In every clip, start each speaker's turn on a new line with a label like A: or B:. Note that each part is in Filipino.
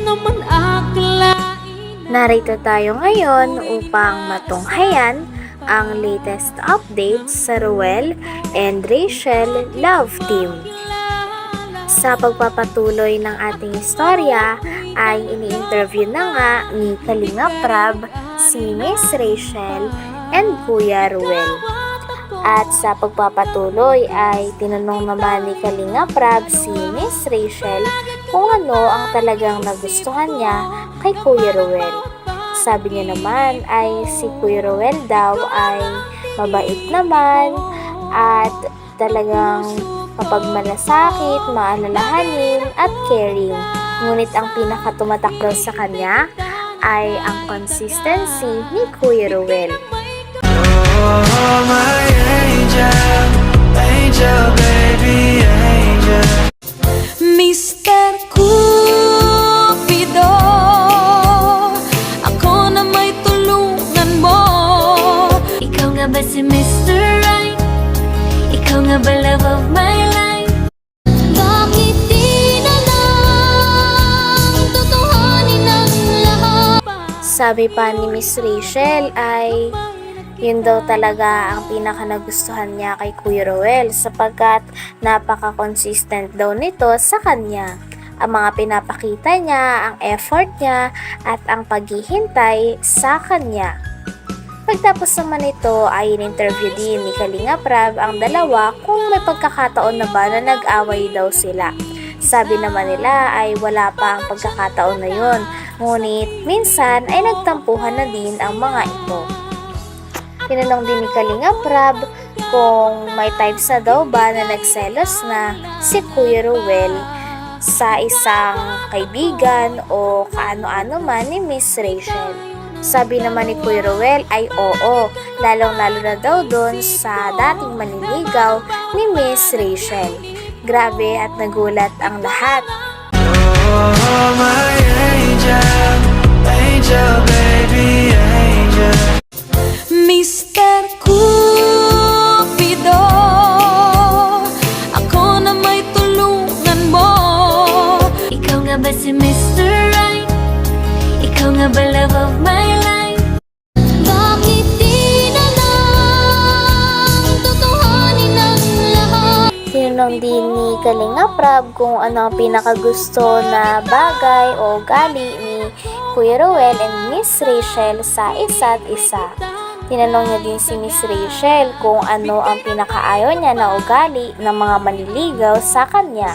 A: naman akalain.
B: Narito tayo ngayon upang matunghayan ang latest updates sa Ruel and Rachel Love Team. Sa pagpapatuloy ng ating istorya ay ini-interview na nga ni Kalinga Prab si Miss Rachel and Kuya Ruel. At sa pagpapatuloy ay tinanong naman ni Kalinga Prab si Miss Rachel kung ano ang talagang nagustuhan niya kay Kuya Ruel. Sabi niya naman ay si Kuya Ruel daw ay mabait naman at talagang mapagmalasakit, maalalahanin at caring. Ngunit ang pinakatumatak daw sa kanya ay ang consistency ni Kuya Ruel.
C: Oh, my angel, angel, baby, angel.
A: Mr. Cupido, ako na may tulungan mo. Ikaw nga ba si Mr. Right? Ikaw nga ba love of my life? Bakit di na lang tutuhanin ang lahat?
B: Sabi pa ni Miss Rachel ay yun daw talaga ang pinaka nagustuhan niya kay Kuya Ruel sapagkat napaka-consistent daw nito sa kanya. Ang mga pinapakita niya, ang effort niya at ang paghihintay sa kanya. Pagtapos naman ito ay in-interview din ni Kalinga Prab ang dalawa kung may pagkakataon na ba na nag-away daw sila. Sabi naman nila ay wala pa ang pagkakataon na yun, ngunit minsan ay nagtampuhan na din ang mga ito. Tinanong din ni Kalinga Prab kung may times na daw ba na nagselos na si Kuya Ruel sa isang kaibigan o kaano-ano man ni Miss Rachel. Sabi naman ni Kuya Ruel ay oo, lalong-lalo na daw doon sa dating manliligaw ni Miss Rachel. Grabe at nagulat ang lahat.
C: Oh, my angel, angel, baby, angel.
A: Mr. Cupido, ako na may tulungan mo. Ikaw nga ba si Mr. Right? Ikaw nga ba love of my life? Bakit di na lang tutuhanin ang lahat?
B: Tinanong din ni Kalinga Prab kung ano ang pinakagusto na bagay o ugali ni Kuya Ruel and Miss Rachel sa isa't isa. Tinanong niya din si Miss Rachel kung ano ang pinakaayaw niya na ugali ng mga manliligaw sa kanya.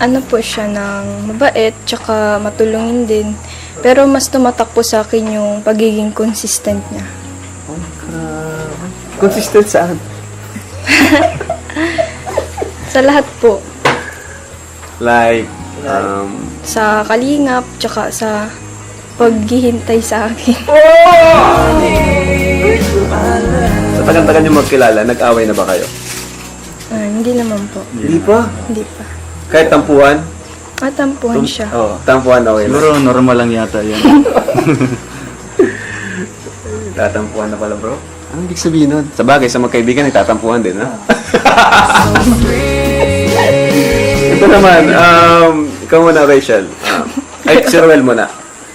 D: Ano po siya ng mabait, tsaka matulungin din. Pero mas tumatak po sa akin yung pagiging consistent niya.
E: Consistent saan?
D: Sa lahat po.
E: Like,
D: Sa kalingap, tsaka sa paghihintay sa akin.
E: sa tagal-tagal niyo magkilala, nag-away na ba kayo?
D: Hindi naman po.
E: Hindi pa.
D: Hindi pa.
E: Kahit tampuhan?
D: Matampuhan siya.
E: Oo, tampuhan okay lang.
F: Siguro normal lang yata yan.
E: Tatampuhan na pala bro. Anong ibig sabihin nun? Sa bagay, sa magkaibigan, nagtatampuhan din, ha? Ito naman, ikaw muna, Rachel. Ay, si Ruel muna.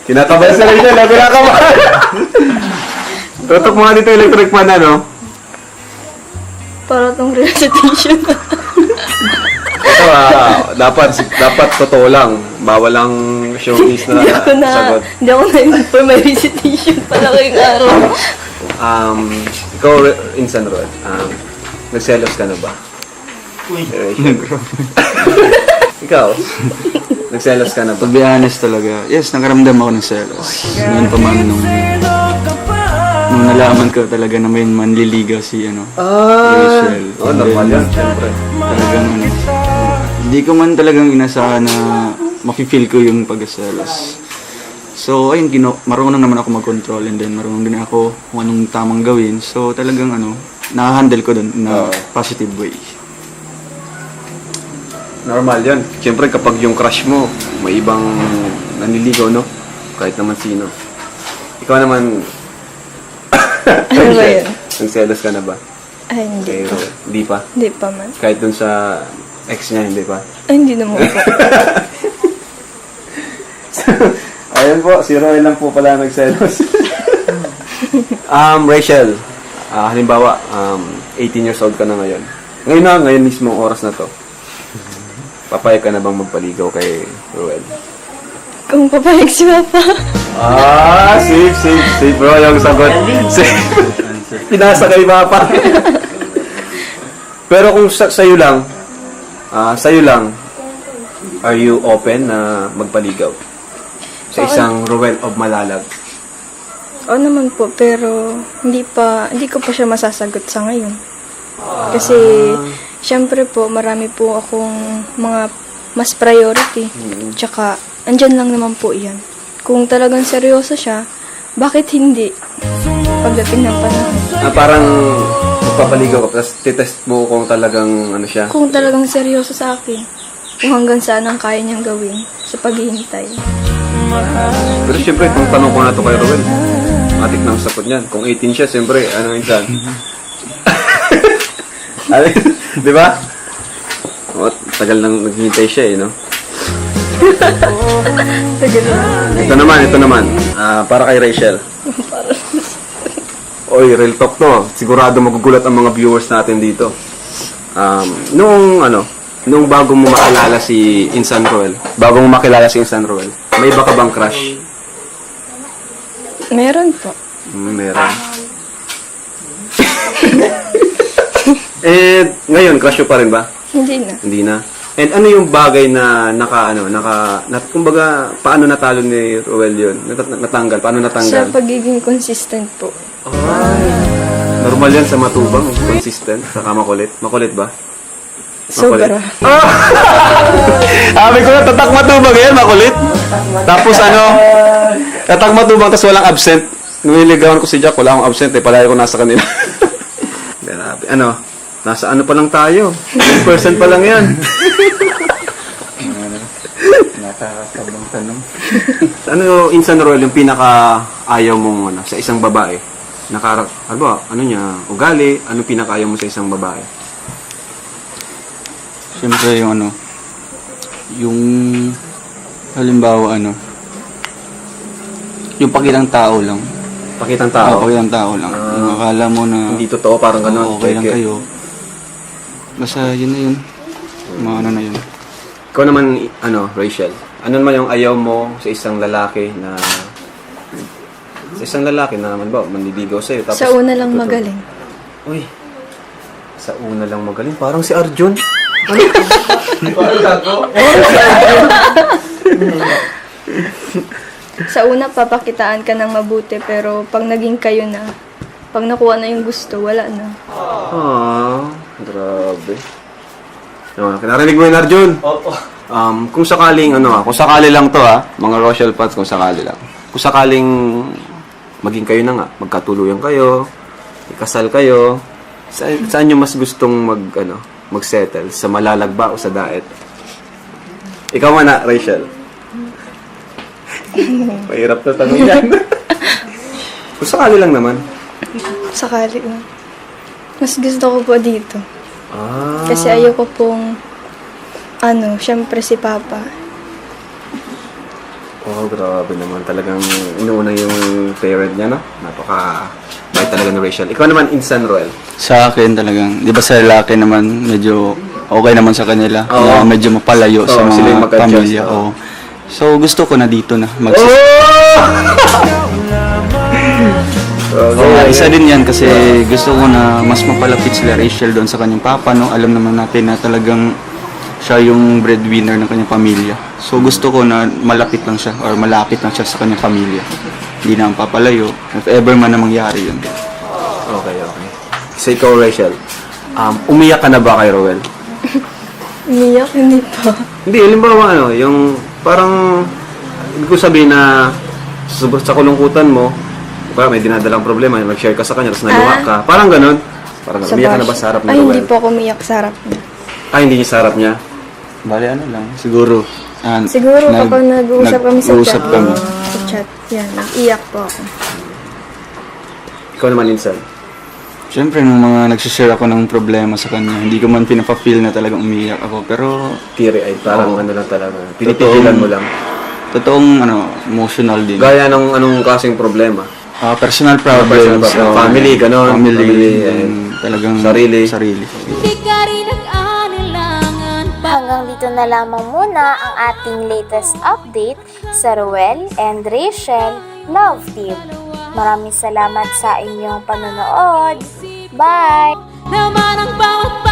E: Kinakabahan sa Rachel, ha? Kinakabahan! Tutok mo nga dito electric fan, ano?
D: Para tong recitation.
E: Ito, dapat totoo lang. Bawal lang showbiz na sagot.
D: Hindi ako na-inform, may recitation pala kayong araw.
E: Ikaw, Insan Ruel, nagselos ka na ba? Uy, ikaw, nagselos ka na ba?
F: To be honest talaga, yes, nakaramdam ako ng selos. Ngayon pa man nung nalaman ko talaga na may manliligaw si Rachel.
E: Oh, normal yan, syempre.
F: Talagang hindi ko man talagang inasahan na mafe-feel ko yung pagkaselos. So, ayun, marunong naman ako mag-control and then marunong din ako kung anong tamang gawin. So, talagang nakahandle ko dun na positive way.
E: Normal yan. Siyempre, kapag yung crush mo, may ibang nanliligaw, no? Kahit naman sino. Ikaw naman,
D: Ano ba yun?
E: nagselos ka na ba?
D: Ay, hindi
E: Pero,
D: pa.
E: hindi pa.
D: Hindi pa man.
E: Kahit dun sa ex niya, hindi pa.
D: Ay, hindi naman po.
E: Ayun po, si Roy lang po pala nagselos. Rachel, halimbawa, 18 years old ka na ngayon. Ngayon mismo oras na to. Papayag ka na bang magpaligaw kay Roel?
D: Kung papayag si Papa.
E: Safe bro, yung sagot. Safe. Pinasa kay Papa. Pero kung sa'yo lang, are you open na magpaligaw? Sa isang Roel of Malalag?
D: Oo naman po, pero hindi ko pa siya masasagot sa ngayon. Kasi, syempre po, marami po akong mga mas priority. Tsaka, andyan lang naman po yan. Kung talagang seryoso siya, bakit hindi? Pagdating ng panahon.
E: Parang magpapaligaw ka, tapos titest mo kung talagang ano siya.
D: Kung talagang seryoso sa akin, kung hanggang saan ang kaya niyang gawin sa paghihintay.
E: Pero siyempre, kung tanong ko na to kay Roel, matik nang sagot niyan. Kung 18 siya, siyempre, ano minsan? Di ba? Tagal nang naghihintay siya no? Ito naman. Para kay Rachel. Oy, real talk to. Sigurado magugulat ang mga viewers natin dito. Nung bago mo makilala si Insan Roel, may iba ka bang crush?
D: Meron po.
E: Meron. Ngayon, crush mo pa rin ba?
D: Hindi na.
E: Hindi na. And ano yung bagay na kumbaga, paano natalo ni Roel yun? Natanggal? Paano
D: Sa
E: natanggal?
D: pagiging consistent po.
E: Normal yan sa matubang, consistent, saka makulit. Makulit ba?
D: Sobra.
E: Sabi ko na, tatak matubang yan, makulit. Tapos tatak matubang, tapos walang absent. Nung niligawan ko si Jack, wala akong absent palagi ko nasa kanila. Grabe. Nasa pa lang tayo. 1% pa lang yan.
F: Nakakabang tanong.
E: Insan Roel, yung pinaka ayaw mong sa isang babae? Ugali? Anong pinaka ayaw mo sa isang babae?
F: Siyempre yung halimbawa yung pakitang tao lang.
E: Pakitang tao?
F: Pakitang tao lang. Yung akala mo na
E: Hindi totoo, parang gano'n.
F: okay lang kayo. Basta yun na yun. Mga na yun.
E: Ikaw naman, Rachel, ano naman yung ayaw mo sa isang lalaki na manliligaw sa'yo? Tapos,
D: Sa una lang magaling.
E: Uy, sa una lang magaling. Parang si Arjun.
D: Sa una, papakitaan ka ng mabuti, pero pag naging kayo na, pag nakuha na yung gusto, wala na.
E: Grabe. Narinig mo yun, Arjun? Opo. Kung sakaling, kung sakali lang to, mga Rochelle fans, kung sakali lang. Kung sakaling maging kayo na nga, magkatuluyan kayo, ikasal kayo, saan nyo mas gustong mag-settle? Sa Malalag ba o sa Daet? Ikaw man Rachel. Mahirap na tanong yan. Kung sakali lang naman.
D: Sakali na. Mas gusto ko po dito. Kasi ayoko pong, syempre si Papa.
E: Grabe naman. Talagang inuuna yung parent niya, no? Napaka-bait talaga ni Rachel. Ikaw naman, Insan Roel.
F: Sa akin talagang, di ba sa lalaki naman, medyo okay naman sa kanila. Na medyo mapalayo sa
E: sila yung
F: mga
E: mag-adjust,
F: pamilya. So, gusto ko na dito na isa din yan kasi gusto ko na mas mapalapit sila Rachel doon sa kanyang papa, no? Alam naman natin na talagang siya yung breadwinner ng kanyang pamilya. So gusto ko na malapit lang siya or malapit lang siya sa kanyang pamilya. Hindi na papalayo. If ever man na mangyari yun.
E: Okay. So ikaw, Rachel, umiyak ka na ba kay Roel?
D: Umiyak, hindi pa.
E: Hindi, halimbawa yung parang, hindi ko sabihin na sa kulungkutan mo, kaya may dinadalang problema, nag-share ka sa kanya, tapos naluha ka. Parang ganun. Umiyak ka na ba sa harap ni Roel?
D: Hindi po ako umiyak sa harap niya.
E: Hindi niya sa harap niya?
F: Bali lang. Siguro.
D: Siguro kapag nag-uusap kami sa
F: nag-uusap
D: chat.
F: kami.
D: Sa chat, yan. Nag-iyak po ako.
E: Ikaw naman, Insan.
F: Siyempre, nung mga nagsishare ako ng problema sa kanya, hindi ko man pinapa-feel na talagang umiyak ako. Pero,
E: Teary-eyed, parang lang talaga. Pinipigilan mo lang.
F: totoong emotional din.
E: Gaya ng anong kasing problema?
F: Personal problems,
E: Personal problem. Family, ganon.
F: Family,
E: Family,
F: and talagang
E: sarili.
A: Di ka rin nag-anilangan pa.
B: Hanggang dito na lamang muna ang ating latest update sa Ruel and Rachel Love Team. Maraming salamat sa inyong panonood. Bye!
A: Naman ang bawat